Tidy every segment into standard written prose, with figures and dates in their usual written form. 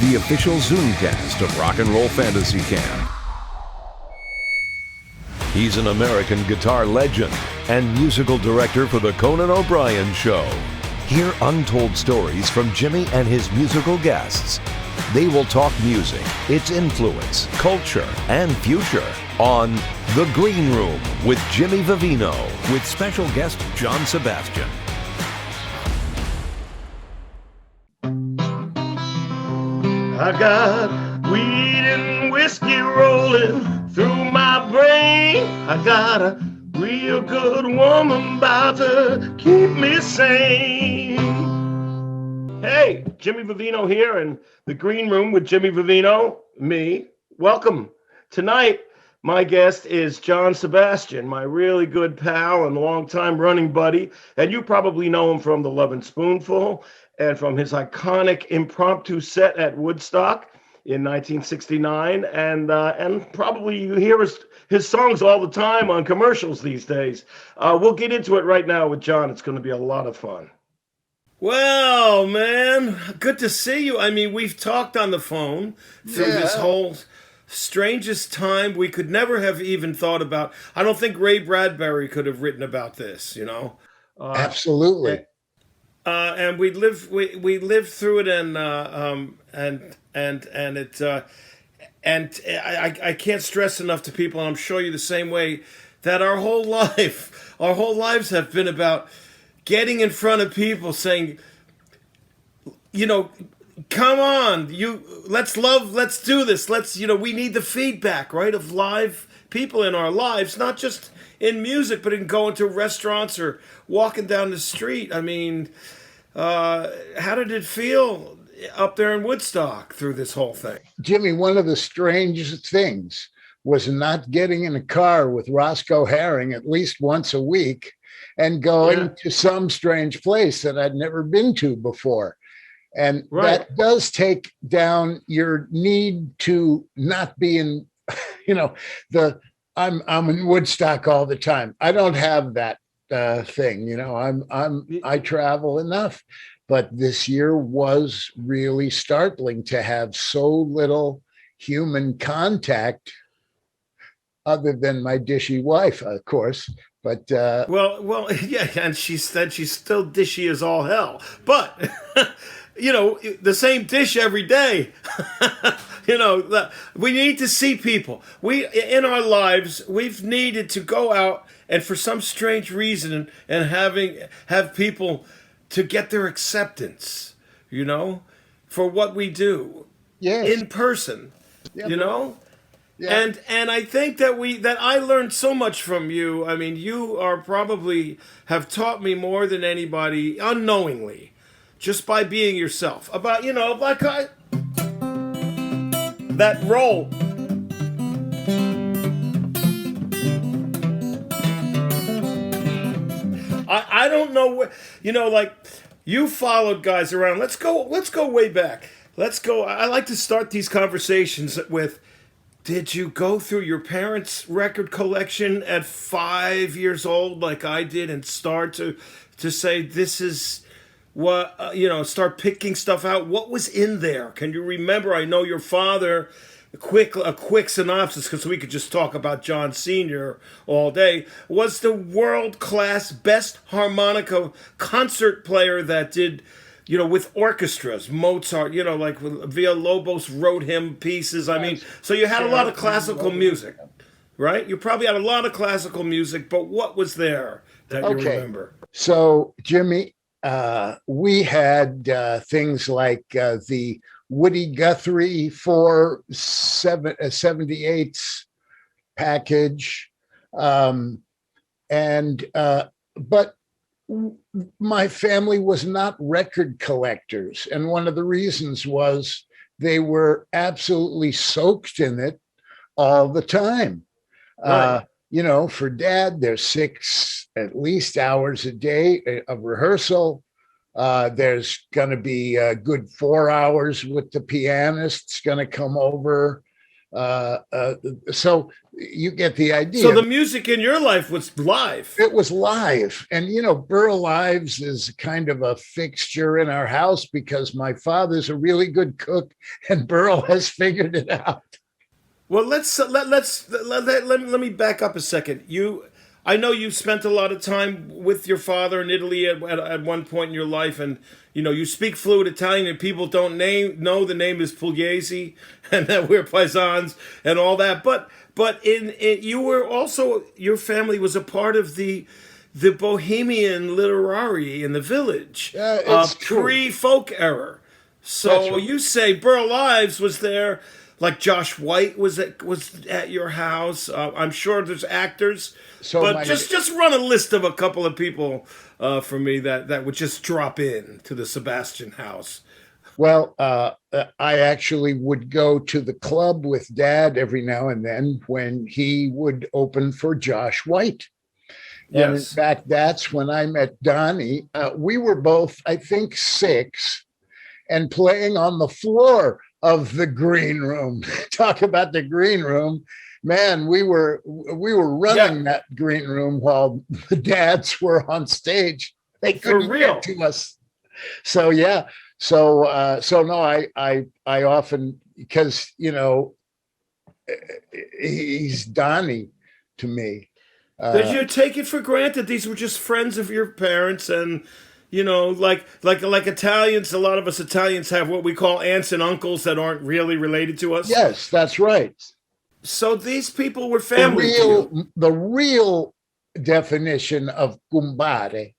the official Zoomcast of Rock and Roll Fantasy Camp. He's an American guitar legend and musical director for the Conan O'Brien Show. Hear untold stories from Jimmy and his musical guests. They will talk music, its influence, culture, and future on The Green Room with Jimmy Vivino, with special guest John Sebastian. I got weed and whiskey rolling through my brain. I got a real good woman about to keep me sane. Hey, Jimmy Vivino here in the Green Room with Jimmy Vivino, me. Welcome. Tonight, my guest is John Sebastian, my really good pal and longtime running buddy. And you probably know him from the Lovin Spoonful and from his iconic impromptu set at Woodstock in 1969. And probably you hear his songs all the time on commercials these days. We'll get into it right now with John. It's going to be a lot of fun. Well, man, good to see you. I mean, we've talked on the phone through this whole strangest time we could never have even thought about. I don't think Ray Bradbury could have written about this, you know. Absolutely. And we lived through it, and I can't stress enough to people, and I'm sure you're the same way, that our whole lives have been about getting in front of people, saying, you know, come on, let's do this. We need the feedback, right, of live people in our lives, not just in music, but in going to restaurants or walking down the street. I mean, how did it feel up there in Woodstock through this whole thing? Jimmy, one of the strangest things was not getting in a car with Roscoe Herring at least once a week and going to some strange place that I'd never been to before. And that does take down your need to not be in, I'm in Woodstock all the time. I don't have that thing, I travel enough, but this year was really startling to have so little human contact other than my dishy wife, of course. But well, yeah, and she said she's still dishy as all hell. But the same dish every day. We need to see people. We in our lives, we've needed to go out and for some strange reason and have people to get their acceptance, for what we do in person, Yeah. And I think that I learned so much from you. I mean, you are probably have taught me more than anybody unknowingly, just by being yourself. About that role. I don't know what you followed guys around. Let's go way back. I like to start these conversations with, did you go through your parents' record collection at 5 years old like I did and start to say this is what, start picking stuff out? What was in there? Can you remember? I know your father, a quick synopsis, because we could just talk about John Sr. all day, was the world-class best harmonica concert player that did, with orchestras, Mozart, like Villalobos wrote him pieces. I mean, so you had a lot of classical music, right? You probably had a lot of classical music, but what was there that you remember? So, Jimmy, we had things like the Woody Guthrie 478s package, but my family was not record collectors. And one of the reasons was they were absolutely soaked in it all the time. Right. For Dad, there's 6 at least hours a day of rehearsal. There's going to be a good 4 hours with the pianist's going to come over. So you get the idea. So the music in your life was live. It was live. And, Burl Ives is kind of a fixture in our house because my father's a really good cook and Burl has figured it out. Well, let me back up a second. I know you spent a lot of time with your father in Italy at one point in your life, and you speak fluent Italian, and people don't know the name is Pugliese, and that we're paisans and all that. But you were also, your family was a part of the Bohemian literary in the village, it's pre-folk era. So right. You say Burl Ives was there. Like Josh White was at your house. I'm sure there's actors, but just run a list of a couple of people for me that would just drop in to the Sebastian house. Well, I actually would go to the club with Dad every now and then when he would open for Josh White. Yes. And in fact, that's when I met Donnie. We were both, I think, 6 and playing on the floor of the green room. Talk about the green room, man. We were running that green room while the dads were on stage. They couldn't get to us. So yeah. So no, I often, because he's Donnie to me. Did you take it for granted these were just friends of your parents and? Like Italians, a lot of us Italians have what we call aunts and uncles that aren't really related to us. Yes, that's right. So these people were family. The real definition of cumbare.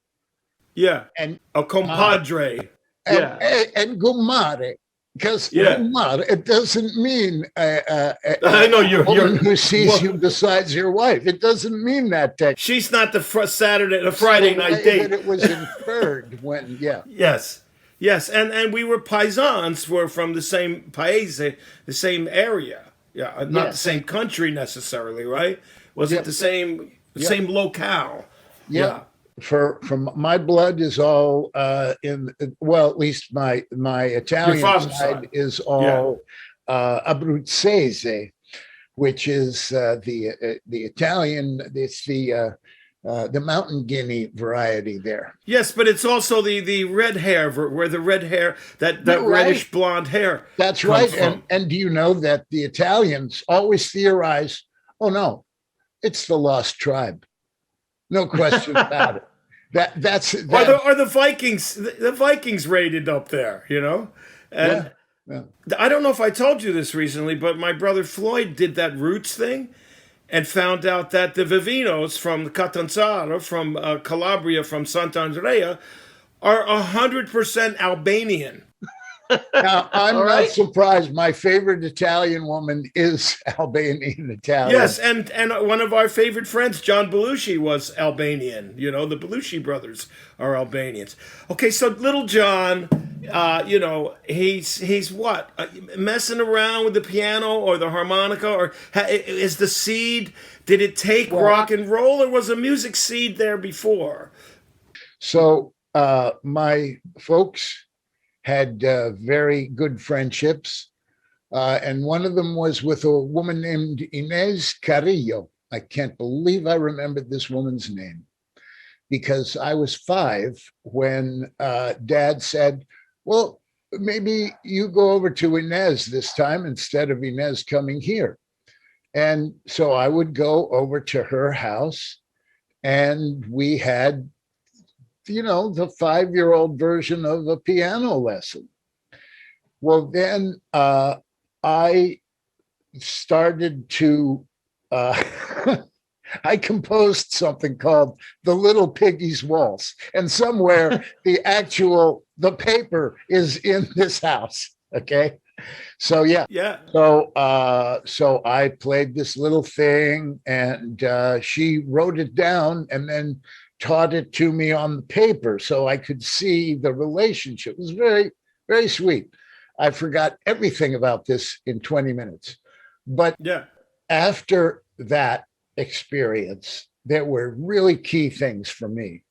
Yeah. And a compadre. And gumare. Because it doesn't mean I know you're woman who sees you decides your wife. It doesn't mean that. She's not the Friday night date. But it was inferred when, Yes, and we were paisans. We're from the same paese, the same area. Yeah, not the same country necessarily, right? Was it the same locale? Yeah. From my blood is all at least my Italian side is all Abruzzese, which is the Italian. It's the mountain guinea variety there. Yes, but it's also the red hair, where the red hair, that reddish blonde hair. That's right. And do you know that the Italians always theorize, oh no, it's the lost tribe. No question about it. That's are the Vikings. The Vikings raided up there, and I don't know if I told you this recently, but my brother Floyd did that roots thing, and found out that the Vivinos from Catanzaro, from Calabria, from Sant'Andrea, are 100% Albanian. Now, I'm not surprised. My favorite Italian woman is Albanian Italian. Yes, and one of our favorite friends, John Belushi, was Albanian. The Belushi brothers are Albanians. Okay, so little John, he's what? Messing around with the piano or the harmonica? Or is the seed, did it take rock and roll, or was a music seed there before? So my folks had very good friendships. And one of them was with a woman named Inez Carrillo. I can't believe I remembered this woman's name because I was 5 when Dad said, well, maybe you go over to Inez this time instead of Inez coming here. And so I would go over to her house and we had the 5-year-old version of a piano lesson. Well, then I started to, I composed something called The Little Piggy's Waltz. And somewhere the paper is in this house. Okay. So, yeah. So I played this little thing and she wrote it down and then taught it to me on the paper so I could see the relationship. It was very, very sweet. I forgot everything about this in 20 minutes. But after that experience, there were really key things for me.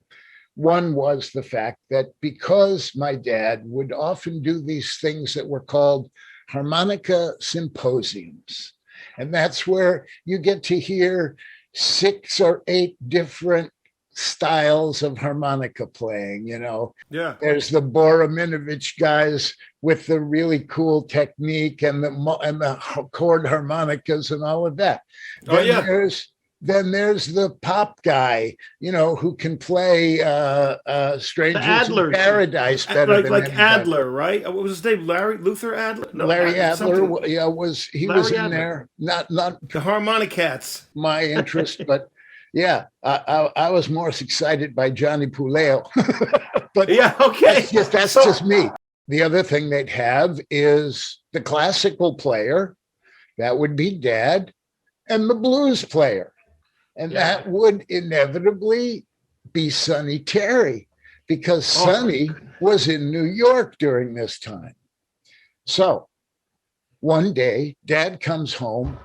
One was the fact that because my dad would often do these things that were called harmonica symposiums, And that's where you get to hear 6 or 8 different styles of harmonica playing. Yeah. There's the Boraminovich guys with the really cool technique and the chord harmonicas and all of that. Oh, yeah. Then there's the pop guy, who can play Strangers in Paradise better than like anybody. Adler, right? What was his name? Luther Adler? No, Larry Adler, something. yeah, was Larry in Adler. there. Not The Harmonicats. my interest, but yeah, I was more excited by Johnny Puleo. But Yeah, okay. that's just me. The other thing they'd have is the classical player, that would be Dad, and the blues player. And that would inevitably be Sonny Terry, because Sonny was in New York during this time. So one day, Dad comes home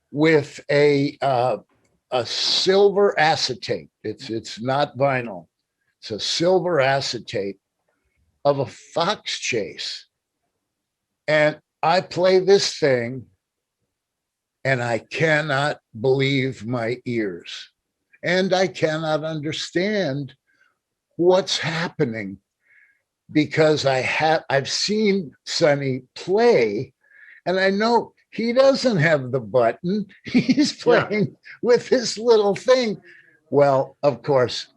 with a silver acetate. It's not vinyl. It's a silver acetate of a fox chase. And I play this thing, and I cannot believe my ears. And I cannot understand what's happening, because I've seen Sonny play, and I know he doesn't have the button. He's playing with this little thing. Well, of course,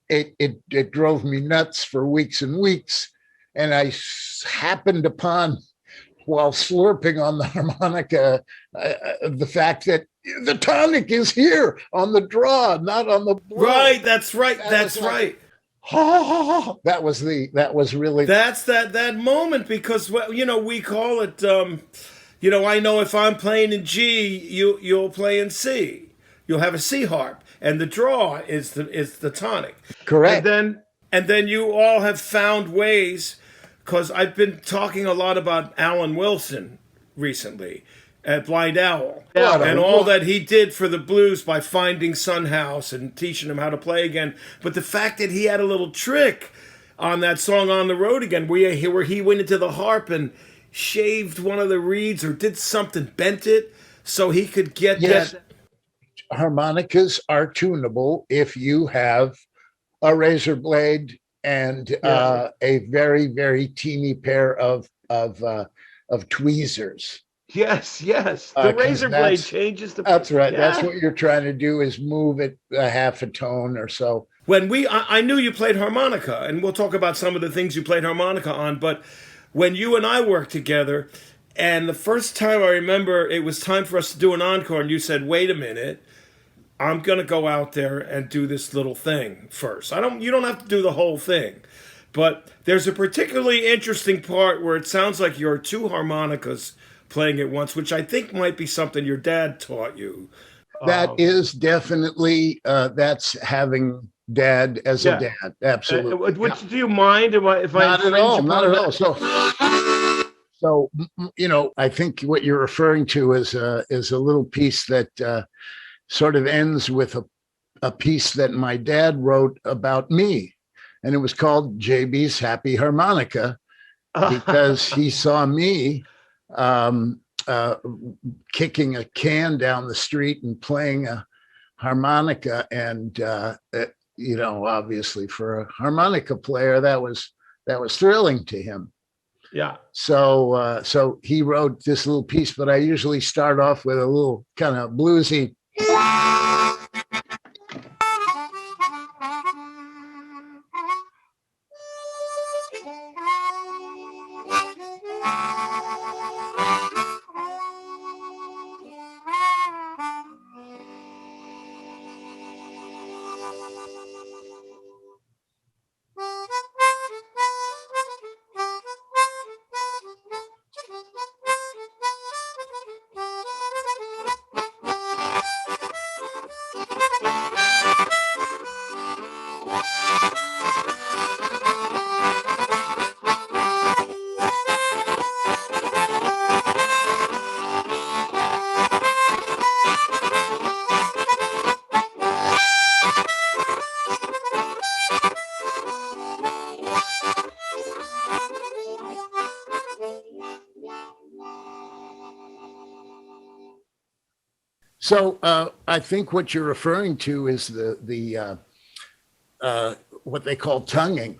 it drove me nuts for weeks and weeks. And I happened upon, while slurping on the harmonica, the fact that the tonic is here on the draw, not on the blow. Right, that's right. That's right. That was really that's that moment, because we call it I know if I'm playing in G, you'll play in C. You'll have a C harp, and the draw is the tonic. Correct. And then you all have found ways, because I've been talking a lot about Alan Wilson recently at Blind Owl, and all that he did for the blues by finding Son House and teaching him how to play again. But the fact that he had a little trick on that song On the Road Again, where he went into the harp and shaved one of the reeds or did something, bent it, so he could get that. Harmonicas are tunable if you have a razor blade and a very, very teeny pair of tweezers. Yes. The razor blade changes the. That's right. Yeah. That's what you're trying to do, is move it a half a tone or so. When I knew you played harmonica, and we'll talk about some of the things you played harmonica on, but when you and I worked together, and the first time I remember it was time for us to do an encore, and you said, wait a minute, I'm going to go out there and do this little thing first. You don't have to do the whole thing. But there's a particularly interesting part where it sounds like you're 2 harmonicas playing at once, which I think might be something your dad taught you. That is definitely, that's having Dad as a dad. Absolutely. Do you mind if I not at all? Not at all. So, I think what you're referring to is a little piece that sort of ends with a piece that my dad wrote about me. And it was called JB's Happy Harmonica, because he saw me kicking a can down the street and playing a harmonica. And, obviously for a harmonica player, that was thrilling to him. Yeah. So he wrote this little piece, but I usually start off with a little kind of bluesy. So I think what you're referring to is what they call tonguing,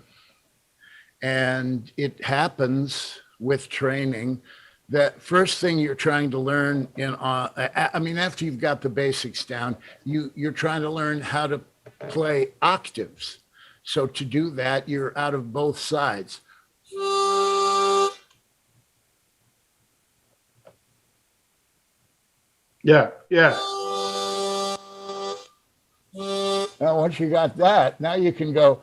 and it happens with training. That first thing you're trying to learn I mean, after you've got the basics down, you're trying to learn how to play octaves. So to do that, you're out of both sides. Yeah, yeah. Now, once you got that, now you can go.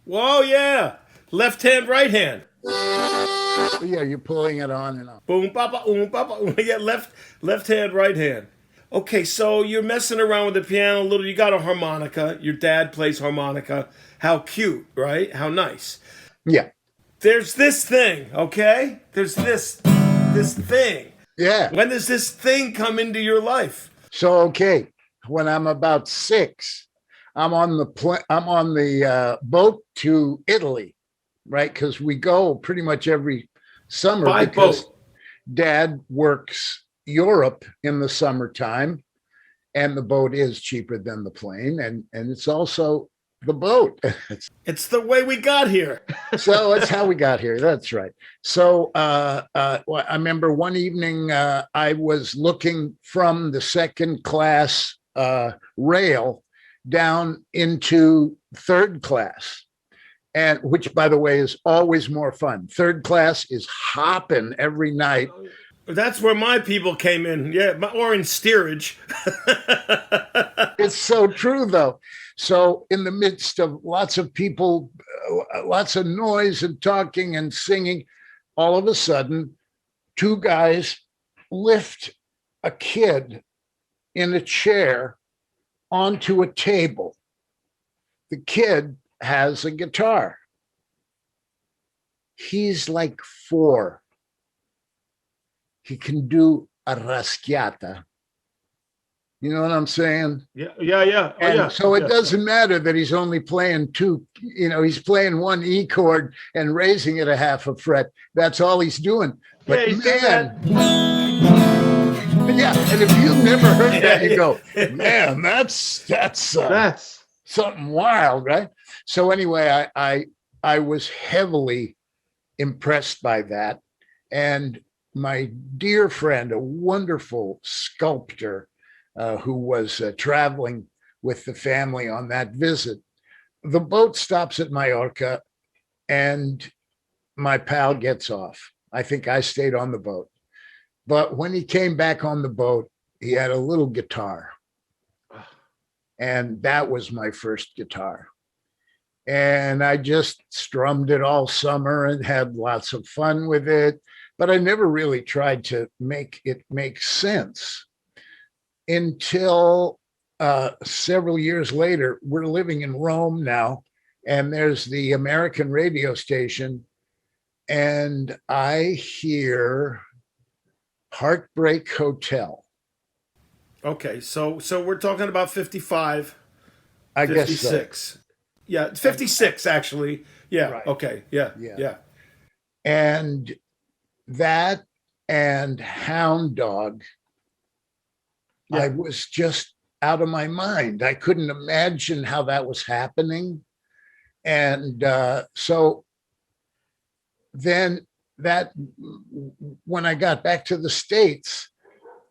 Whoa, yeah. Left hand, right hand. Yeah, you're pulling it on and on. Boom, papa, papa. Yeah, left hand, right hand. Okay, so you're messing around with the piano a little. You got a harmonica. Your dad plays harmonica. How cute, right? How nice. Yeah. There's this thing, okay? There's this thing. Yeah. When does this thing come into your life? So, okay, when I'm about 6, I'm on the boat to Italy, right? Because we go pretty much every summer By because boat. Dad works Europe in the summertime, and the boat is cheaper than the plane, and it's also the boat. It's the way we got here. So that's how we got here. That's right. So I remember one evening I was looking from the second class rail down into third class, and which, by the way, is always more fun. Third class is hopping every night. That's where my people came in. Yeah, or in steerage. It's so true, though. So in the midst of lots of people, lots of noise and talking and singing, all of a sudden, 2 guys lift a kid in a chair onto a table. The kid has a guitar. He's like 4. He can do a raschiata. You know what I'm saying? Yeah. Oh, And yeah. so it Yeah. doesn't matter that he's only playing 2, he's playing 1 E chord and raising it a half a fret. That's all he's doing. But Yeah, he's doing man, yeah, and if you've never heard that, you go, man, that's something wild, right? So anyway, I was heavily impressed by that. And my dear friend, a wonderful sculptor who was traveling with the family on that visit, the boat stops at Mallorca and my pal gets off. I think I stayed on the boat. But when he came back on the boat, he had a little guitar. And that was my first guitar. And I just strummed it all summer and had lots of fun with it. But I never really tried to make it make sense until several years later. We're living in Rome now, and there's the American radio station, and I hear Heartbreak Hotel. Okay, so we're talking about 55, I 56. guess so. Yeah, 56 actually. Yeah. Right. Okay. Yeah. And that and Hound Dog, I was just out of my mind. I couldn't imagine how that was happening. And so then when I got back to the States,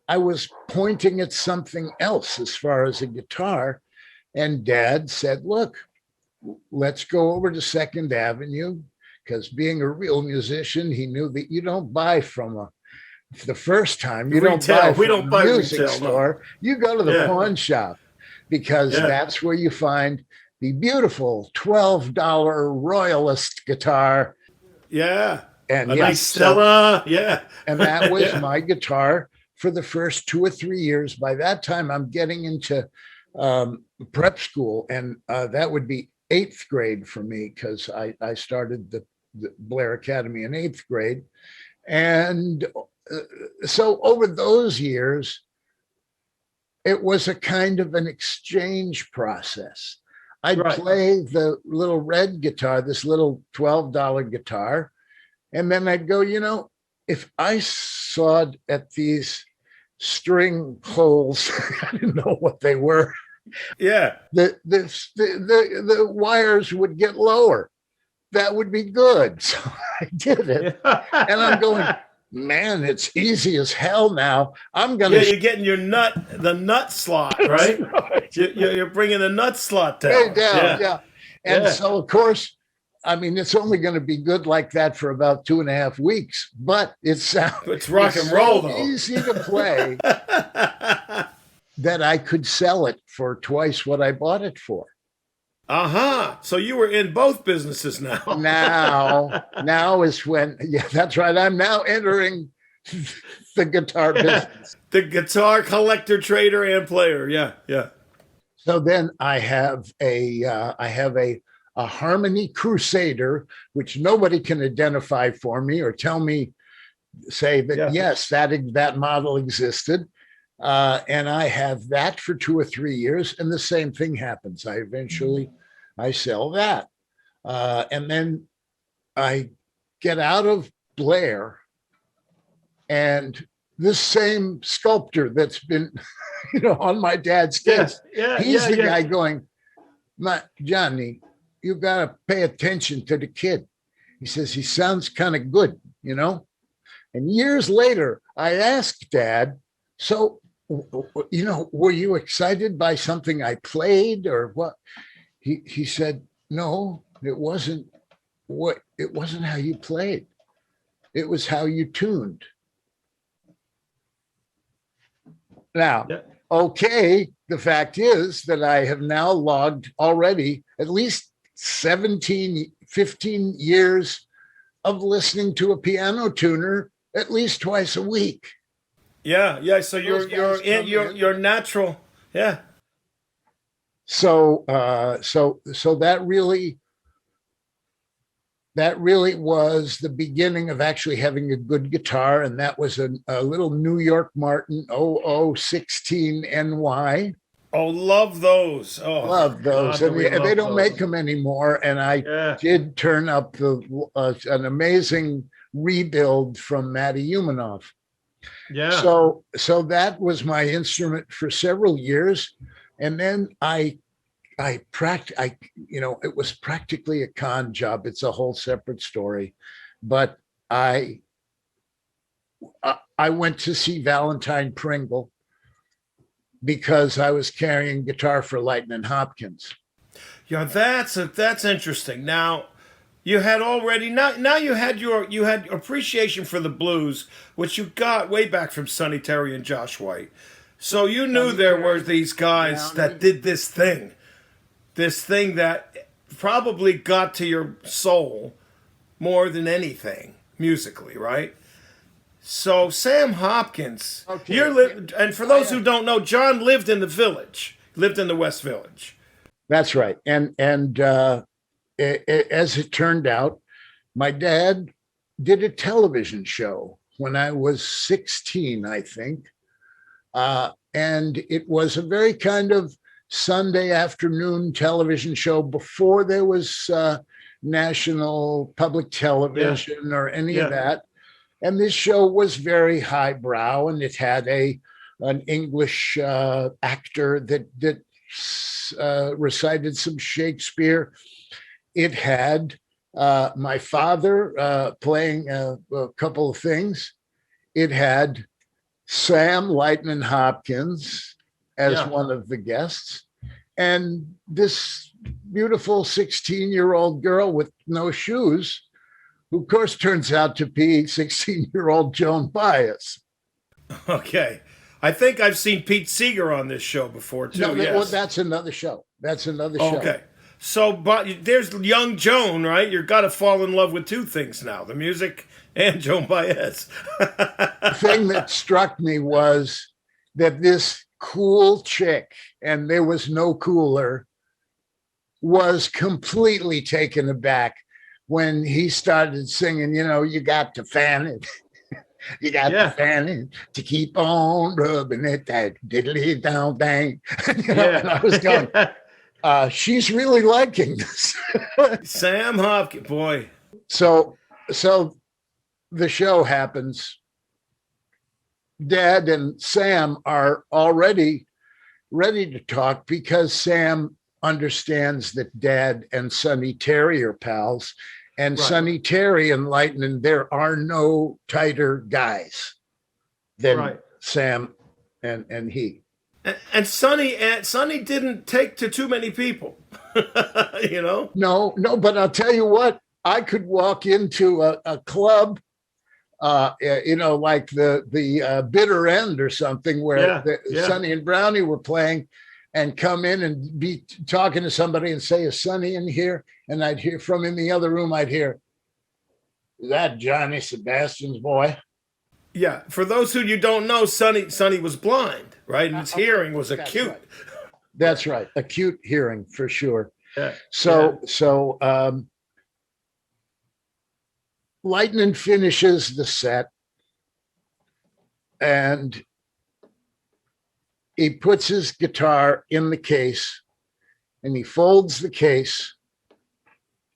I was pointing at something else as far as a guitar. And Dad said, look, let's go over to Second Avenue, because being a real musician, he knew that you don't buy from the first time, you don't buy from the music store. You go to the pawn shop, because that's where you find the beautiful $12 Royalist guitar. Yeah. And a nice Stella. Yeah. And that was my guitar for the first 2 or 3 years. By that time, I'm getting into prep school, and that would be 8th grade for me, because I started the Blair Academy in 8th grade. And so over those years, it was a kind of an exchange process. I'd play the little red guitar, this little $12 guitar, And then I'd go, if I sawed at these string holes, I didn't know what they were. Yeah. The wires would get lower. That would be good. So I did it. And I'm going, man, it's easy as hell now. I'm going to. Yeah, you're getting the nut slot, right? Right. You're bringing the nut slot down. Yeah. And so, of course, I mean, it's only going to be good like that for about 2.5 weeks, but it's rock and roll, so though. Easy to play that I could sell it for twice what I bought it for. So you were in both businesses now. Now is when, that's right. I'm now entering the guitar business. The guitar collector, trader, and player. Yeah. So then I have a Harmony Crusader, which nobody can identify for me or say that yes, that model existed. And I have that for 2 or 3 years, and the same thing happens. I sell that. And then I get out of Blair, and this same sculptor that's been, on my dad's kids, he's the guy going, Johnny, you got to pay attention to the kid. He says, he sounds kind of good, And years later, I asked Dad, so, were you excited by something I played or what? He said, no, it wasn't how you played. It was how you tuned. Now, okay, the fact is that I have now logged already at least 15 years of listening to a piano tuner at least twice a week. Yeah. So you're natural. Yeah. So that really was the beginning of actually having a good guitar, and that was a little New York Martin 0016 NY. Oh, love those. Oh, love those. And they don't make them anymore. And I did turn up an amazing rebuild from Matty Humanoff. Yeah. So that was my instrument for several years. And then it was practically a con job. It's a whole separate story. But I went to see Valentine Pringle because I was carrying guitar for Lightnin' Hopkins. Yeah, that's interesting. Now, you had already now you had appreciation for the blues, which you got way back from Sonny Terry and Josh White. So you knew there were these guys that did this thing that probably got to your soul more than anything musically, right? So Sam Hopkins, and for those who don't know, John lived in the Village, lived in the West Village. That's right. And as it turned out, my dad did a television show when I was 16, I think. And it was a very kind of Sunday afternoon television show before there was national public television or any of that. And this show was very highbrow, and it had an English actor that recited some Shakespeare. It had my father playing a couple of things. It had Sam Lightnin' Hopkins as one of the guests, and this beautiful 16-year-old girl with no shoes, who of course turns out to be 16-year-old Joan Baez. Okay. I think I've seen Pete Seeger on this show before too. Well, that's another show. Show. Okay. So, but there's young Joan, right? You've got to fall in love with two things now, the music and Joan Baez. The thing that struck me was that this cool chick, and there was no cooler, was completely taken aback when he started singing, you got to fan it. You got to fan it to keep on rubbing it, that diddly down dang. And I was going, she's really liking this. Sam Hopkins, boy. So the show happens. Dad and Sam are already ready to talk because Sam understands that Dad and Sonny Terry are pals. And Right. Sonny Terry enlightened there are no tighter guys than Right. Sam and he. And Sonny didn't take to too many people, you know. No, but I'll tell you what, I could walk into a club, like the Bitter End or something, where Sonny and Brownie were playing, and come in and be talking to somebody and say, "Is Sonny in here?" And I'd hear from in the other room, I'd hear, "Is that Johnny Sebastian's boy?" Yeah. For those who you don't know, Sonny was blind, right? And his hearing was acute. Right. That's right. Acute hearing for sure. Yeah. So Lightning finishes the set, and he puts his guitar in the case, and he folds the case,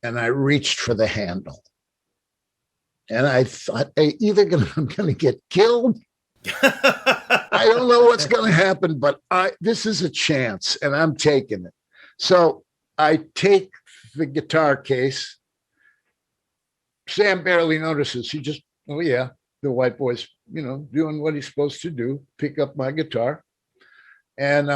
and I reached for the handle. And I thought, hey, I'm going to get killed. I don't know what's going to happen, but this is a chance, and I'm taking it. So I take the guitar case. Sam barely notices. He just, oh yeah, the white boy's, doing what he's supposed to do, pick up my guitar. And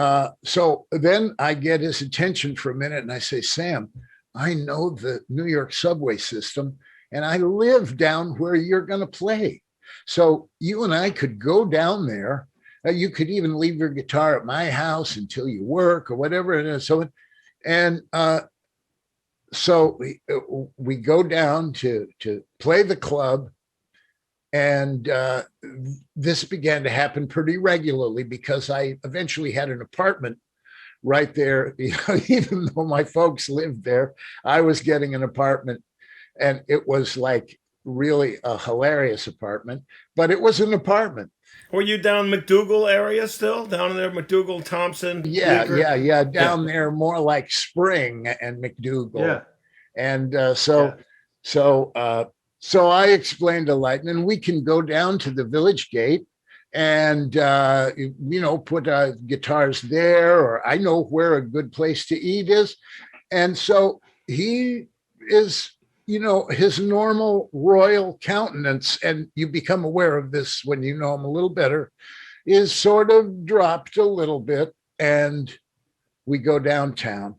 so then I get his attention for a minute, and I say, Sam, I know the New York subway system, and I live down where you're going to play. So you and I could go down there. You could even leave your guitar at my house until you work or whatever it is. So we go down to play the club, and this began to happen pretty regularly because I eventually had an apartment right there. Even though my folks lived there, I was getting an apartment, and it was like really a hilarious apartment, but it was an apartment. Were you down McDougal area still? Down in there, McDougal, Thompson? Yeah. Down there, more like Spring and McDougal. Yeah. And so I explained to Lightning, we can go down to the Village Gate and, put guitars there, or I know where a good place to eat is. And so he is, his normal royal countenance, and you become aware of this when you know him a little better, is sort of dropped a little bit, and we go downtown.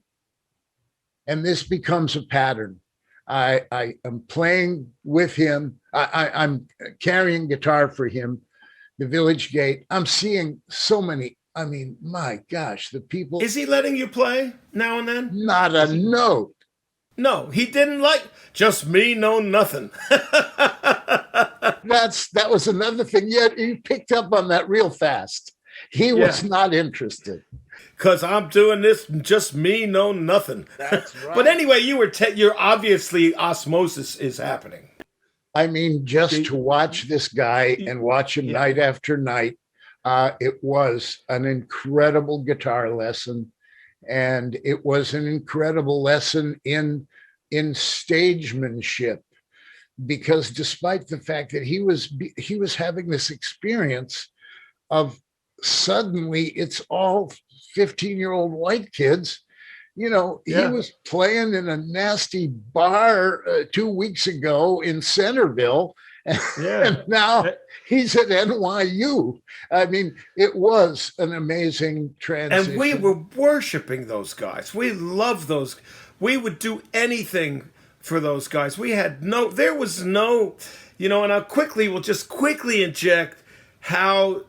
And this becomes a pattern. I am playing with him. I'm carrying guitar for him, the Village Gate. I'm seeing so many. I mean, my gosh, the people. Is he letting you play now and then? Not a note. No, he didn't like just me know nothing. That was another thing. Yeah, he picked up on that real fast. He was not interested. Because I'm doing this, just me know nothing. That's right. But anyway, you're obviously osmosis is happening. I mean, just to watch this guy and watch him night after night, it was an incredible guitar lesson. And it was an incredible lesson in stagemanship, because despite the fact that he was having this experience of suddenly it's all 15-year-old white kids, he was playing in a nasty bar 2 weeks ago in Centerville, and now he's at NYU. I mean, it was an amazing transition. And we were worshiping those guys. We loved those. We would do anything for those guys. There was no, and we'll just quickly inject how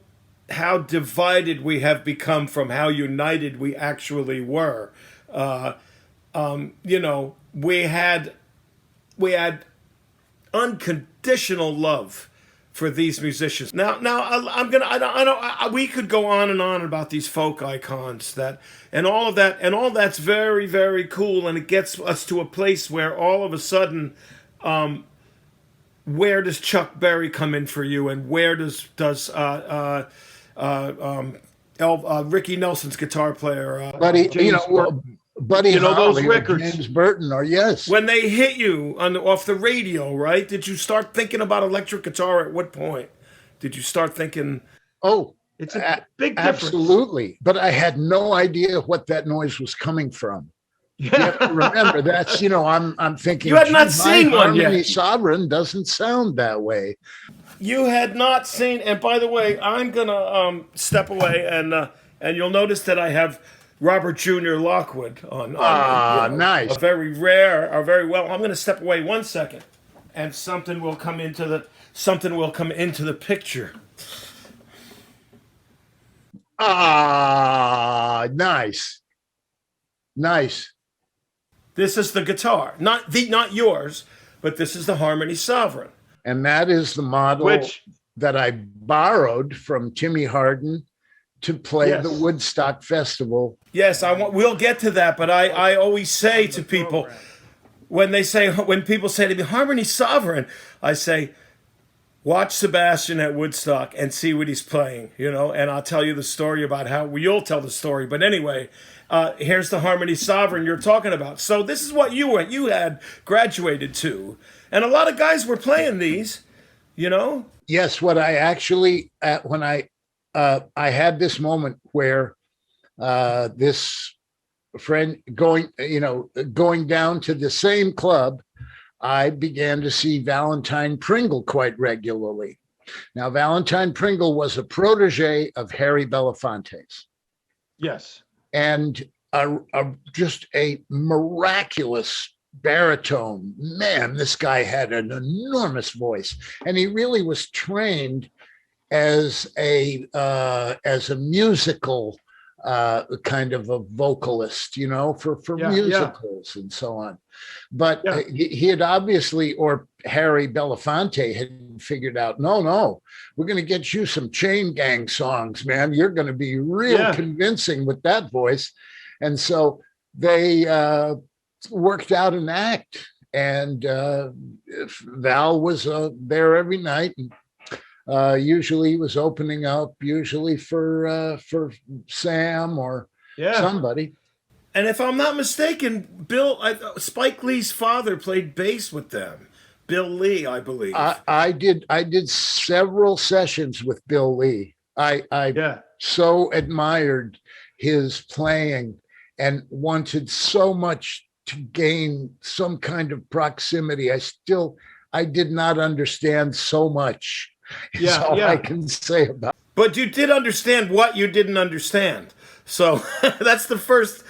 divided we have become from how united we actually were. We had unconditional love for these musicians. Now we could go on and on about these folk icons and all that's very, very cool, and it gets us to a place where all of a sudden, where does Chuck Berry come in for you, and where does Ricky Nelson's guitar player, but Buddy You know, those Holly or records. James Burton, or yes. When they hit you off the radio, right? Did you start thinking about electric guitar at what point? Did you start thinking? Oh, It's a big difference. absolutely. But I had no idea what that noise was coming from. You have to Yeah. remember that's, I'm thinking You had not "Gee, seen my one yet." Harmony Sovereign doesn't sound that way. You had not seen, and by the way, I'm gonna step away, and you'll notice that I have Robert Jr. Lockwood on. Nice. A very rare, or very well. I'm gonna step away 1 second, and something will come into the picture. Nice. Nice. This is the guitar, not yours, but this is the Harmony Sovereign. And that is the model that I borrowed from Timmy Harden to play the Woodstock Festival. Yes, we'll get to that, but I always say to people when people say to me Harmony Sovereign, I say, watch Sebastian at Woodstock and see what he's playing, and I'll tell you the story about how you'll tell the story. But anyway, here's the Harmony Sovereign you're talking about. So this is what you had graduated to, and a lot of guys were playing these, Yes, what I actually when I had this moment where this friend going down to the same club, I began to see Valentine Pringle quite regularly. Now, Valentine Pringle was a protege of Harry Belafonte's. Yes. And just a miraculous baritone. Man, this guy had an enormous voice. And he really was trained as a musical kind of a vocalist, for musicals and so on. But he had obviously, or Harry Belafonte had figured out, no, we're going to get you some Chain Gang songs, man. You're going to be real convincing with that voice. And so they worked out an act, and Val was there every night, and usually he was opening up, usually for Sam or somebody. And if I'm not mistaken, Spike Lee's father played bass with them. Bill Lee, I believe. I did several sessions with Bill Lee. I so admired his playing and wanted so much to gain some kind of proximity. I did not understand so much. Is all I can say about it. But you did understand what you didn't understand. So that's the first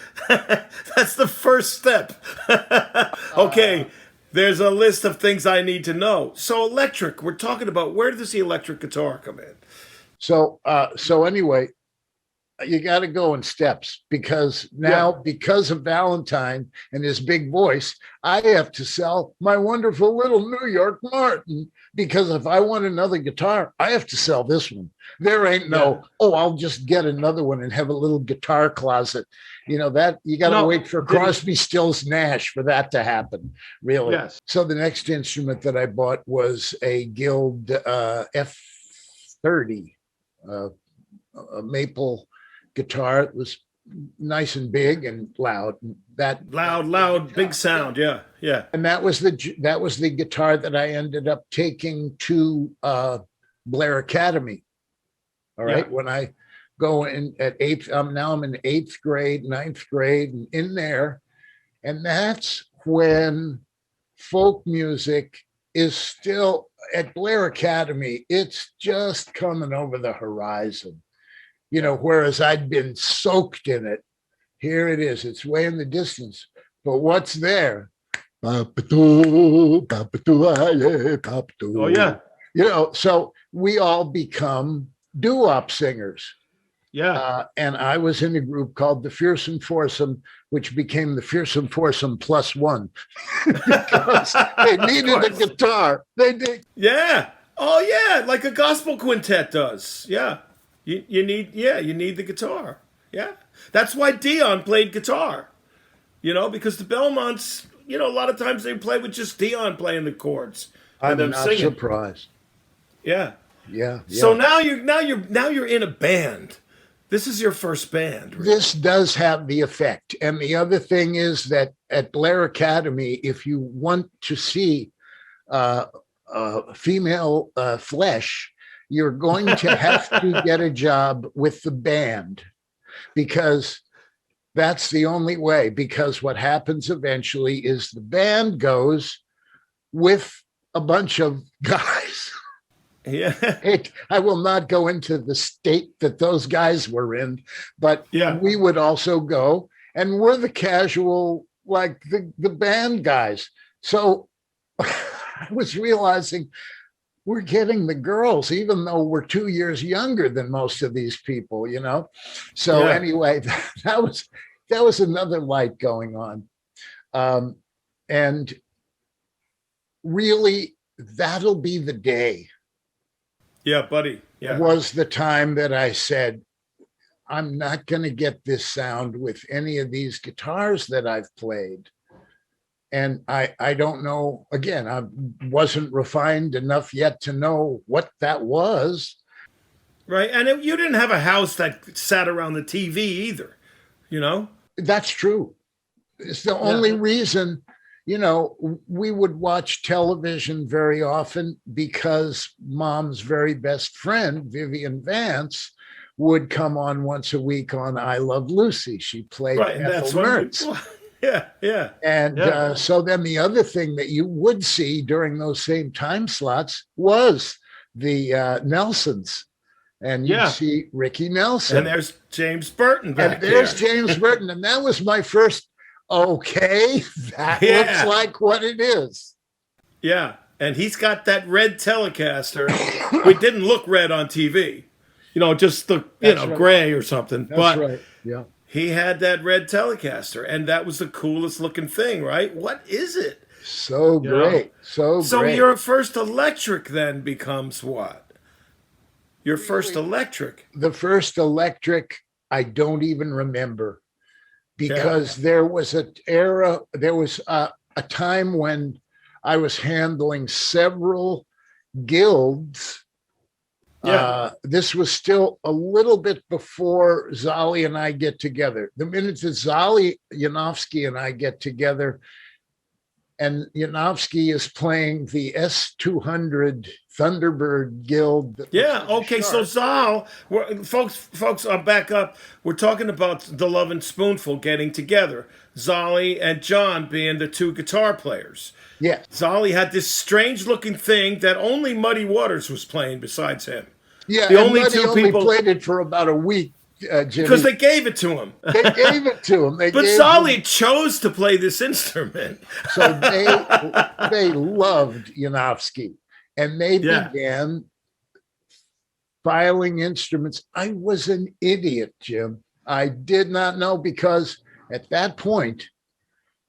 step. Okay, there's a list of things I need to know. So electric, we're talking about, where does the electric guitar come in? So anyway, you got to go in steps, because now, because of Valentine and his big voice, I have to sell my wonderful little New York Martin, because if I want another guitar, I have to sell this one. There ain't I'll just get another one and have a little guitar closet. That you got to wait for Crosby, Stills, Nash for that to happen, really. Yes. So the next instrument that I bought was a Guild F30, a maple guitar. It was nice and big and loud. Loud, big sound. Yeah. And that was the guitar that I ended up taking to Blair Academy. All right. When I go in at eighth, now I'm in 8th grade, 9th grade, and in there. And that's when folk music is still at Blair Academy. It's just coming over the horizon. Whereas I'd been soaked in it. Here it is. It's way in the distance. But what's there? Oh, yeah. So we all become doo-wop singers. Yeah. And I was in a group called the Fearsome Foursome, which became the Fearsome Foursome +1 because they needed a guitar. They did. Yeah. Oh, yeah. Like a gospel quintet does. Yeah. You need the guitar. Yeah. That's why Dion played guitar. Because the Belmonts, a lot of times they play with just Dion playing the chords. I'm not singing. Surprised. Yeah. Yeah. So now you're in a band. This is your first band, really. This does have the effect. And the other thing is that at Blair Academy, if you want to see female flesh, you're going to have to get a job with the band, because that's the only way. Because what happens eventually is the band goes with a bunch of guys. Yeah. I will not go into the state that those guys were in, but we would also go, and we're the casual, like the band guys. So I was realizing we're getting the girls, even though we're 2 years younger than most of these people, you know? So anyway, that was another light going on. And really, that'll be the day. Yeah, buddy. Yeah. Was the time that I said, I'm not going to get this sound with any of these guitars that I've played. And I don't know, again, I wasn't refined enough yet to know what that was. Right. And you didn't have a house that sat around the TV either, you know? That's true. It's the only reason, you know, we would watch television very often because Mom's very best friend, Vivian Vance, would come on once a week on I Love Lucy. She played Ethel Mertz. Yeah. And so then the other thing that you would see during those same time slots was the Nelsons. And you'd see Ricky Nelson. And there's James Burton back there. There's James Burton. And that was my first, okay, that looks like what it is. Yeah. And he's got that red Telecaster. It didn't look red on TV. You know, just the, gray or something. That's right. Yeah. He had that red Telecaster, and that was the coolest looking thing, right? What is it? So great. So great. So your first electric then becomes what? Your first electric. The first electric, I don't even remember, because there was a time when I was handling several guilds. This was still a little bit before Zali and I get together. The minute that Zali Yanofsky and I get together, and Yanofsky is playing the S200 Thunderbird Guild. Okay. So Zal, folks, I'll back up. We're talking about the Lovin Spoonful getting together. Zali and John being the two guitar players. Yes. Zali had this strange looking thing that only Muddy Waters was playing besides him. Yeah, the only two people played it for about a week, Jimmy. Because they gave it to him. They gave it to him. But Zali chose to play this instrument. So they loved Yanofsky, and they began filing instruments. I was an idiot, Jim. I did not know, because at that point,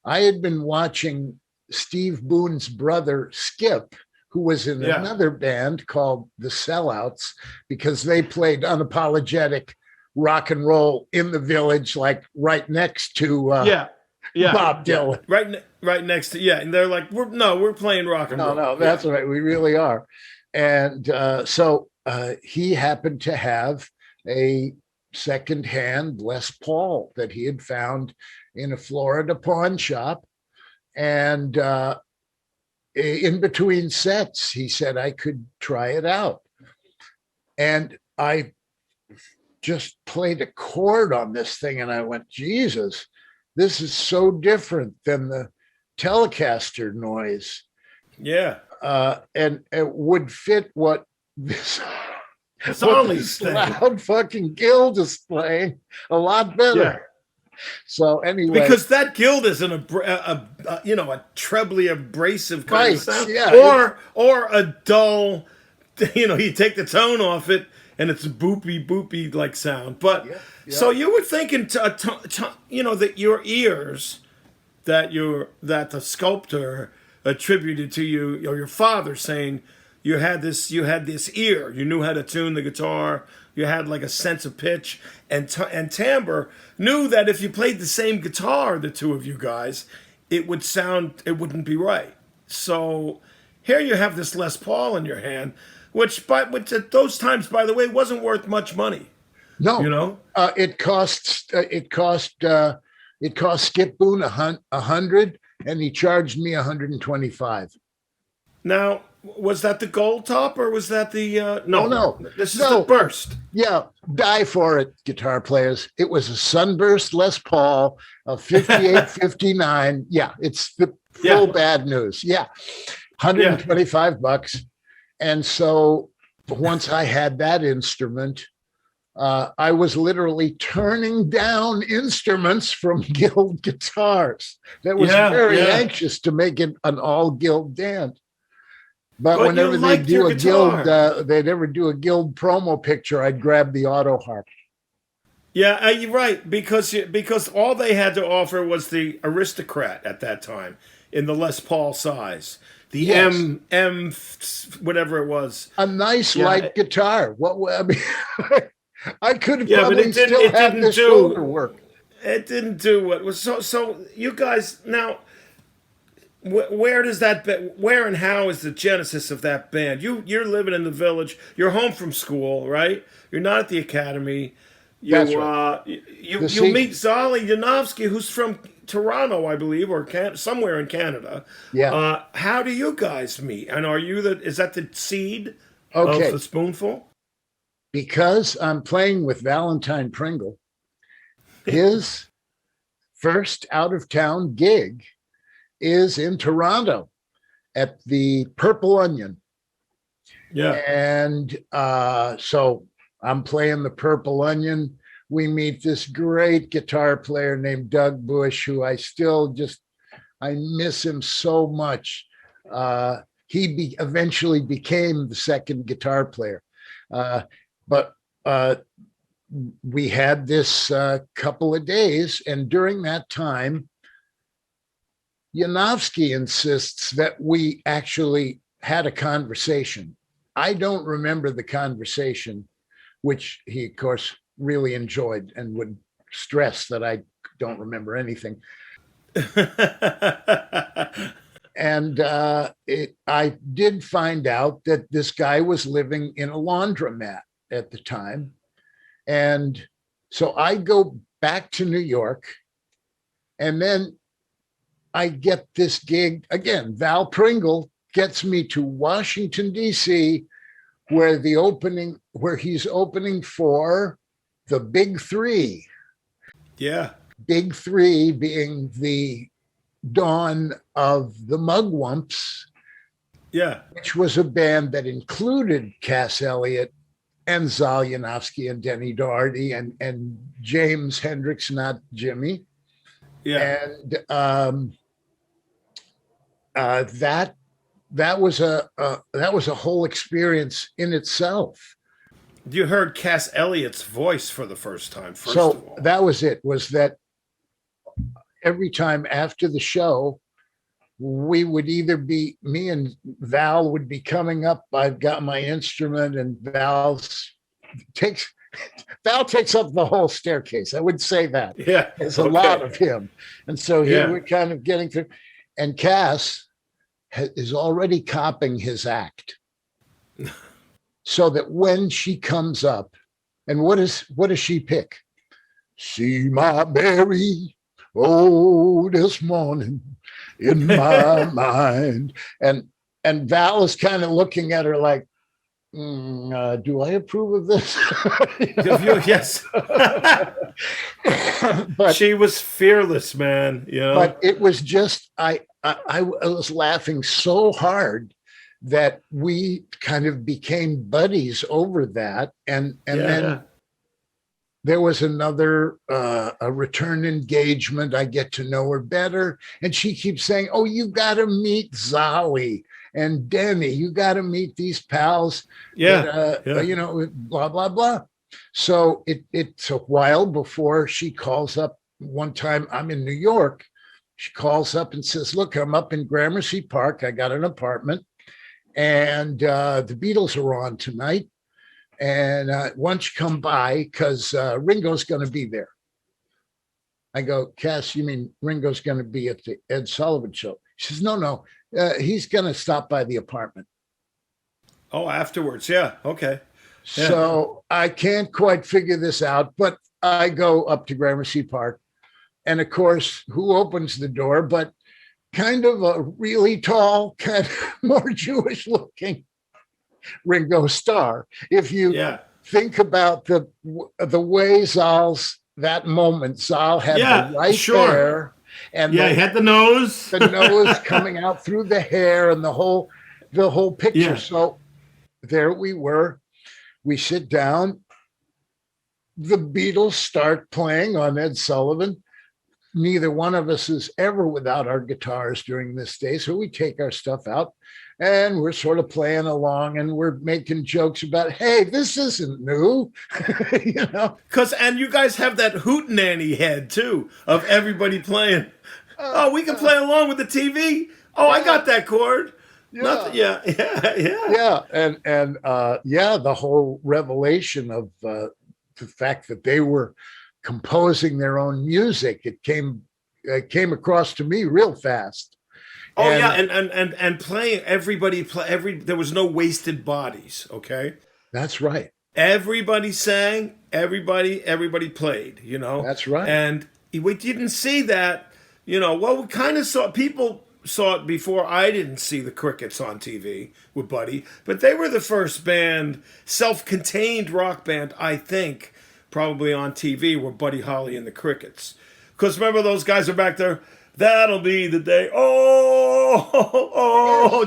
I had been watching Steve Boone's brother, Skip, who was in another band called the Sellouts, because they played unapologetic rock and roll in the Village, like right next to Bob Dylan. Right next to, and they're like, we're playing rock and roll. No, that's right. We really are. And so he happened to have a secondhand Les Paul that he had found in a Florida pawn shop. And in between sets, he said I could try it out. And I just played a chord on this thing, and I went, Jesus, this is so different than the Telecaster noise. Yeah. And it would fit what this loud fucking guild is playing a lot better. Yeah. So anyway, because that guild is a trebly abrasive kind of sound, or a dull, you take the tone off it and it's a boopy like sound. But so you were thinking, that your ears, that the sculptor attributed to you, or your father, saying you had this ear, you knew how to tune the guitar. You had like a sense of pitch and timbre, knew that if you played the same guitar, the two of you guys, it wouldn't be right. So here you have this Les Paul in your hand, which at those times, by the way, wasn't worth much money. No, You know? it cost Skip Boone a hundred, and he charged me 125. Now, was that the gold top or was that the no? Oh no, This is the no, burst. yeah, die for it, guitar players. It was a Sunburst Les Paul of 58, 59. Yeah, it's the full bad news. Yeah, $125. And so once I had that instrument, I was literally turning down instruments from Guild Guitars. That was very anxious to make it an all Guild band. But whenever they do a Guild, they'd ever do a Guild promo picture, I'd grab the auto harp. Yeah, you're right, because all they had to offer was the Aristocrat at that time in the Les Paul size, the M whatever it was. A nice light guitar. What I mean, I could have probably still had the shoulder work. It didn't do what was so. You guys now. Where and how is the genesis of that band? You're living in the village. You're home from school, right? You're not at the academy. That's right. You meet Zali Yanovsky, who's from Toronto, I believe, or somewhere in Canada. Yeah. How do you guys meet? And is that the seed of the Spoonful? Because I'm playing with Valentine Pringle, his first out of town gig is in Toronto at the Purple Onion. Yeah. And so I'm playing the Purple Onion. We meet this great guitar player named Doug Bush, who I miss him so much. He eventually became the second guitar player. But we had this couple of days, and during that time, Yanovsky insists that we actually had a conversation. I don't remember the conversation, which he, of course, really enjoyed and would stress that I don't remember anything. And I did find out that this guy was living in a laundromat at the time. And so I go back to New York, and then I get this gig again. Val Pringle gets me to Washington, D.C., where he's opening for the Big Three. Yeah. Big Three being the dawn of the Mugwumps. Yeah. Which was a band that included Cass Elliot and Zal Yanovsky and Denny Doherty and James Hendricks, not Jimmy. Yeah. And that was a whole experience in itself. You heard Cass Elliott's voice for the first time. So that was it. Was that every time after the show, we would either be, me and Val would be coming up. I've got my instrument, and Val takes up the whole staircase. I would say that. Yeah. There's a lot of him. And so here we're kind of getting through. And Cass is already copying his act. So that when she comes up, and what does she pick? See my berry, oh, this morning in my mind. And Val is kind of looking at her like, do I approve of this? Yes. But she was fearless, man. Yeah. But it was just, I was laughing so hard that we kind of became buddies over that. And then there was another, a return engagement. I get to know her better. And she keeps saying, oh, you got to meet Zowie and Denny. You got to meet these pals. Yeah. You know, blah, blah, blah. So it's a while before she calls up. One time I'm in New York. She calls up and says, look, I'm up in Gramercy Park. I got an apartment. And the Beatles are on tonight. And why don't you come by, because Ringo's going to be there. I go, Cass, you mean Ringo's going to be at the Ed Sullivan show? She says, no, he's going to stop by the apartment. Oh, afterwards. Yeah. Okay. So I can't quite figure this out, but I go up to Gramercy Park. And of course, who opens the door but kind of a really tall, kind of more Jewish looking Ringo Starr. If you think about the way that moment, Zal had the right hair, and he had the nose, coming out through the hair, and the whole picture. Yeah. So there we were. We sit down. The Beatles start playing on Ed Sullivan. Neither one of us is ever without our guitars during this day, so we take our stuff out. And we're sort of playing along, and we're making jokes about, hey, this isn't new, you know. And you guys have that hootenanny head too of everybody playing. We can play along with the TV. I got that chord. Yeah. Yeah. And the whole revelation of the fact that they were composing their own music, it came across to me real fast. And playing, there was no wasted bodies, okay? That's right. Everybody sang, everybody played, you know? That's right. And we didn't see that, you know, we kind of people saw it before. I didn't see the Crickets on TV with Buddy, but they were the first band, self-contained rock band, I think, probably on TV, were Buddy Holly and the Crickets. Because remember, those guys are back there, that'll be the day.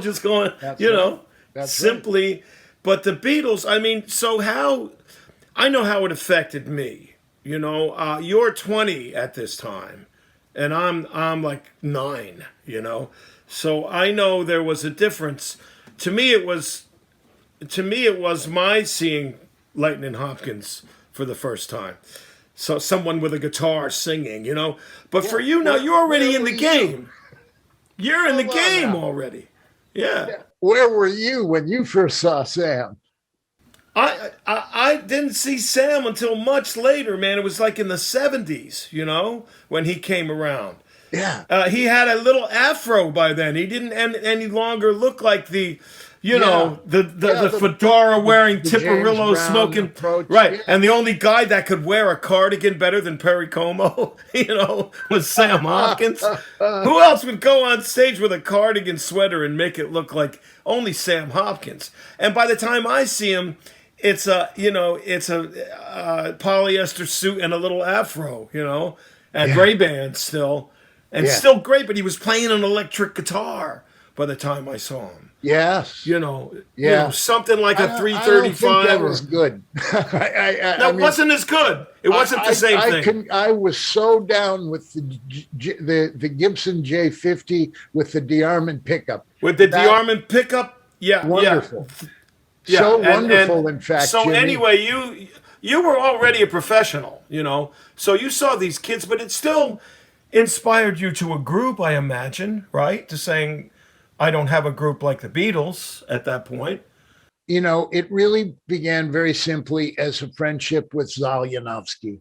Just going, That's you right. know, That's simply. Right. But the Beatles, I mean, I know how it affected me. You know, you're 20 at this time, and I'm like 9. You know, so I know there was a difference. To me, it was my seeing Lightning Hopkins for the first time. So someone with a guitar singing, you know. But for you now, you're already in the game. You're in the game already. Yeah. Where were you when you first saw Sam? I didn't see Sam until much later, man. It was like in the 70s, you know, when he came around. Yeah. He had a little afro by then. He didn't any longer look like the fedora wearing Tipperillo smoking approach. Right. Yeah. And the only guy that could wear a cardigan better than Perry Como, you know, was Sam Hopkins. Who else would go on stage with a cardigan sweater and make it look like only Sam Hopkins? And by the time I see him, it's a polyester suit and a little afro, you know, and Ray-Ban still. And still great, but he was playing an electric guitar by the time I saw him. Yes. You know, something like a 335. I don't think that was good. That wasn't as good. It wasn't the same thing. I was so down with the Gibson J50 with the DeArmond pickup. With the DeArmond pickup? Yeah. Wonderful. Yeah. So wonderful, in fact. So Jimmy. Anyway, you were already a professional, you know. So you saw these kids, but it still inspired you to a group, I imagine, right? To saying, I don't have a group like the Beatles at that point. You know, it really began very simply as a friendship with Zal Yanofsky.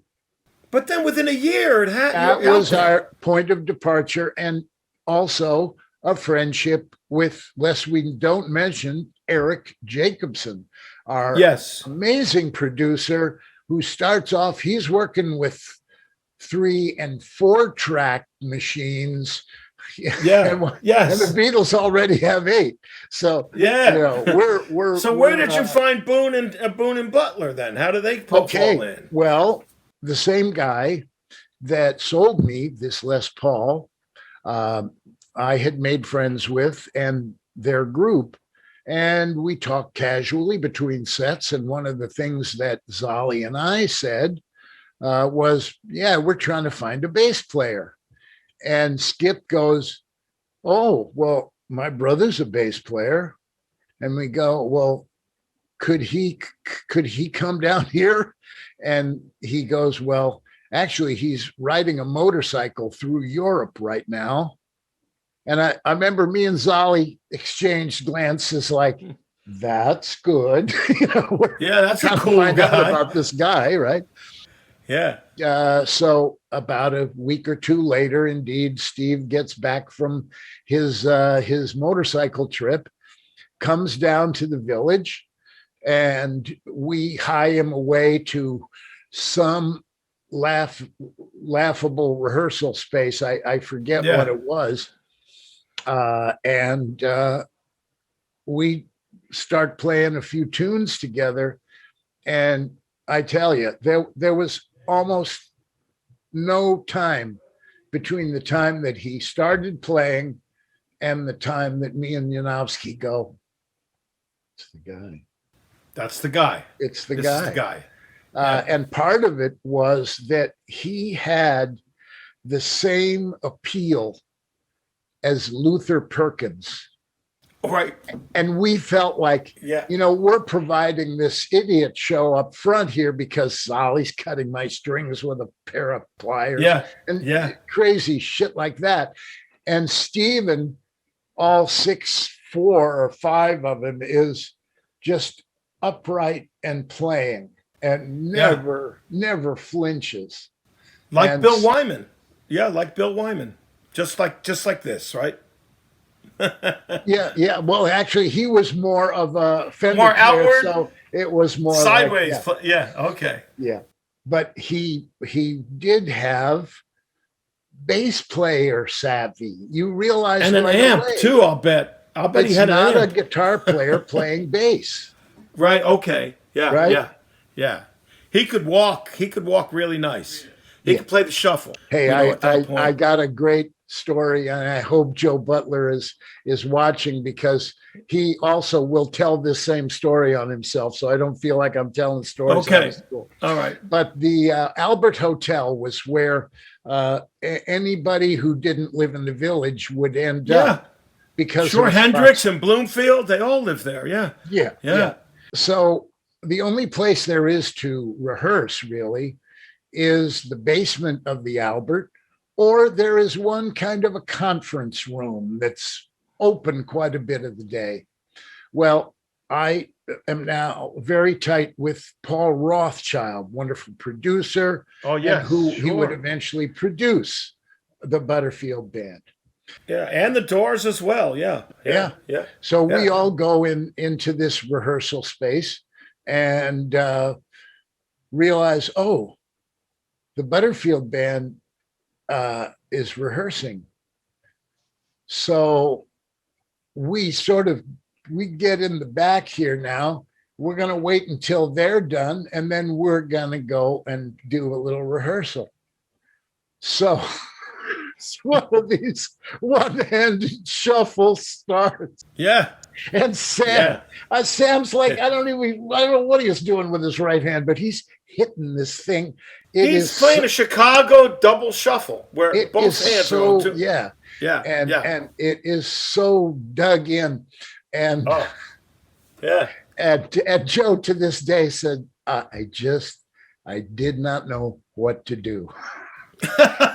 But then within a year, that was our point of departure, and also a friendship with, lest we don't mention, Erik Jacobsen, our amazing producer, who starts off, he's working with 3 and 4 track machines. Yeah. And the Beatles already have 8. So you know, we're So where did you find Boone and Butler then? How did they fall in? Well, the same guy that sold me this Les Paul, I had made friends with and their group, and we talked casually between sets. And one of the things that Zolly and I said was, we're trying to find a bass player. And Skip goes, oh, well, my brother's a bass player. And we go, well, could he come down here? And he goes, well, actually, he's riding a motorcycle through Europe right now. And I remember me and Zolly exchanged glances like, that's good. You know, that's a cool guy. Out about this guy, right? Yeah. So about a week or 2 later, indeed, Steve gets back from his motorcycle trip, comes down to the village, and we hie him away to some laughable rehearsal space. I forget Yeah. what it was. And we start playing a few tunes together. And I tell you, there was almost no time between the time that he started playing and the time that me and Yanofsky go, it's the guy. That's the guy. It's the This guy. is the guy. And part of it was that he had the same appeal as Luther Perkins. Right. And we felt like, Yeah. we're providing this idiot show up front here because Solly's cutting my strings with a pair of pliers. Yeah. And Yeah. crazy shit like that. And Steven, all 6'4" or 5 of him, is just upright and playing and never flinches. Like And Bill Wyman. Yeah, like Bill Wyman. Just like this, right? Yeah. Well, actually, he was more of a Fender More player, outward? so it was more Sideways. Like, Yeah, okay. yeah. But he did have bass player savvy. You realize, And an right amp away, too, I'll bet. I'll bet he it's had not an a amp. guitar player playing bass. Right, okay. Yeah, Right? yeah. He could walk really nice. He could play the shuffle. Hey, at that point. I got a great story, and I hope Joe Butler is watching, because he also will tell this same story on himself. So I don't feel like I'm telling stories. Okay. out of school. All right. But the Albert Hotel was where anybody who didn't live in the village would end up. Because Sure, of Hendrix and Bloomfield, they all live there. Yeah. Yeah. So the only place there is to rehearse really is the basement of the Albert, or there is one kind of a conference room that's open quite a bit of the day. Well, I am now very tight with Paul Rothschild, wonderful producer. Oh, yeah. And who he would sure. eventually produce the Butterfield band. Yeah, and the Doors as well. Yeah. So we Yeah. all go into this rehearsal space and realize, oh, the Butterfield band is rehearsing. So we get in the back here now. We're going to wait until they're done, and then we're going to go and do a little rehearsal. So it's one of these one-handed shuffles starts. Yeah. And Sam's like, I don't know what he's doing with his right hand, but he's hitting this thing. He's playing a Chicago double shuffle where both hands are on too. Yeah. And it is so dug in. And and Joe to this day said, I did not know what to do.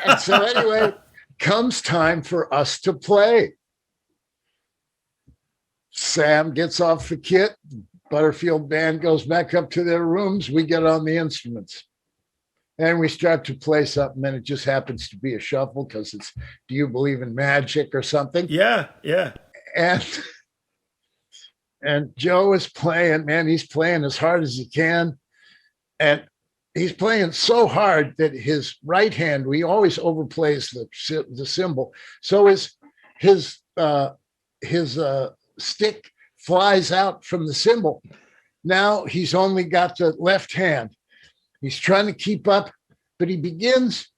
And so anyway, comes time for us to play. Sam gets off the kit. Butterfield band goes back up to their rooms. We get on the instruments. And we start to play something, and it just happens to be a shuffle because it's Do You Believe in Magic or something? Yeah. And Joe is playing, man, he's playing as hard as he can. And he's playing so hard that his right hand, he always overplays the cymbal. So his stick flies out from the cymbal. Now he's only got the left hand. He's trying to keep up, but he begins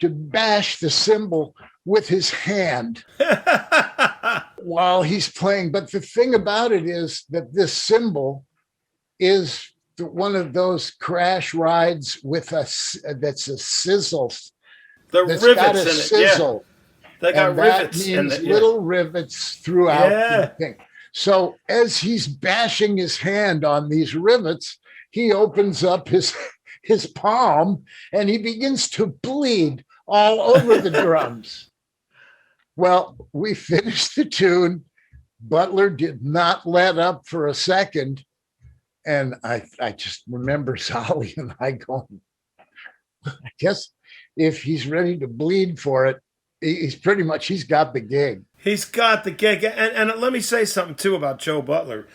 to bash the cymbal with his hand while he's playing. But the thing about it is that this cymbal is one of those crash rides with that's a sizzle. The that's rivets got a in it. sizzle. Yeah. They got rivets in it. Little rivets throughout the thing. So as he's bashing his hand on these rivets, he opens up his palm and he begins to bleed all over the drums. Well, we finished the tune. Butler did not let up for a second. And I just remember Solly and I going, I guess if he's ready to bleed for it, he's got the gig. He's got the gig. And let me say something too about Joe Butler.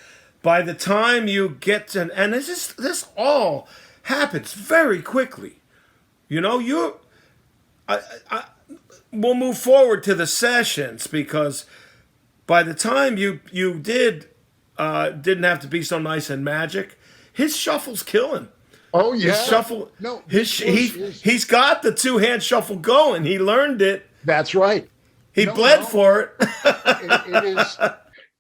by the time you get to, and this all happens very quickly. You know, we'll move forward to the sessions, because by the time you didn't have to be so nice and magic, his shuffle's killing. Oh yeah, his shuffle. No, he's got the 2-hand shuffle going. He learned it. That's right. He bled for it. It is,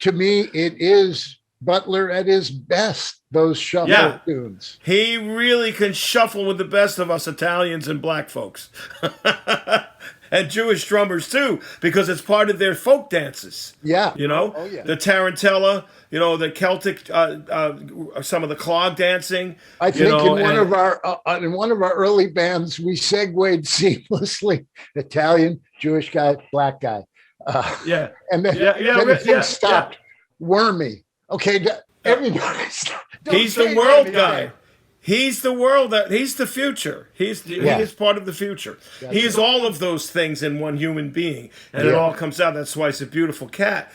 to me, it is Butler at his best. Those shuffle tunes. He really can shuffle with the best of us Italians and black folks. And Jewish drummers too, because it's part of their folk dances. Yeah, you know, the tarantella, you know, the Celtic, some of the clog dancing. I think in one of our early bands, we segued seamlessly: Italian, Jewish guy, black guy. And then the thing stopped. Yeah. Wormy. Okay, everybody. He's the world guy. He's the world. He's the future. He is part of the future. He is all of those things in one human being, and it all comes out. That's why he's a beautiful cat.